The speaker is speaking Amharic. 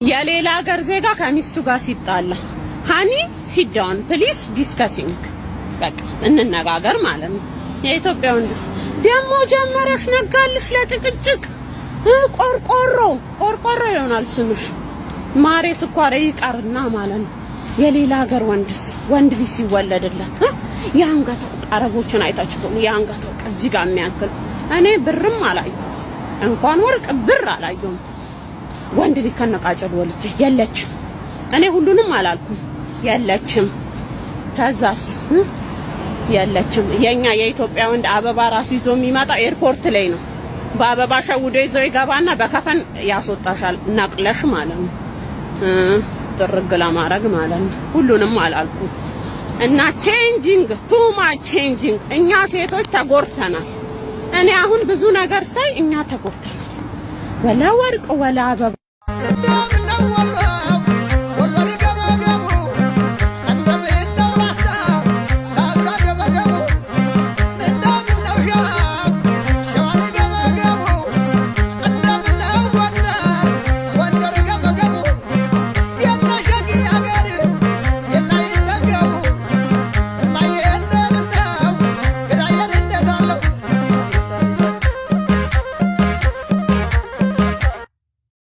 የሌላ ሀገር ዜጋ ከሚስቱ ጋር ሲጣላ ሃኒ ሲት ዳውን ፕሊዝ ዲስከሲንግ በቃ እንነጋገር ማለት ነው። የኢትዮጵያ ወንድስ ደሞ ጀመረሽ ነጋልሽ ለጭቅጭቅ ቆርቆሮ ይሆናል ስምሽ ማሬ ስኳሬ ይቀርና ማለት ነው። የሌላ ሀገር ወንድስ ወንድ ልጅ ሲወለድለት የአንገት አረቦችን አይታችሁ ነው የአንገት እዚህ ጋር የሚያክል እኔ ብርም አላየሁ እንኳን ወርቅ ብር አላየሁም። ወንድ ልጅ ከነቃጨሉ ወልጄ የለችም። እኔ ሁሉንም አላልኩም የለችም። ከዛስ የለችም። የኛ የኢትዮጵያ ወንድ አበባ ራሱ ይዞ የሚመጣው ኤርፖርት ላይ ነው። በአበባ ሸውዶ ይዞ ይገባና በከፈን ያስወጣሻል ነቅለሽ ማለት ነው። ጥርግ ለማድረግ ማለት ነው። ሁሉንም አላልኩም እና ቼንጂንግ ቱ ማች ቼንጂንግ እኛ ሴቶች ተጎርተናል። እኔ አሁን ብዙ ነገር ሳይ እኛ ተጎርተናል። ወላ ወርቅ ወላ አበባ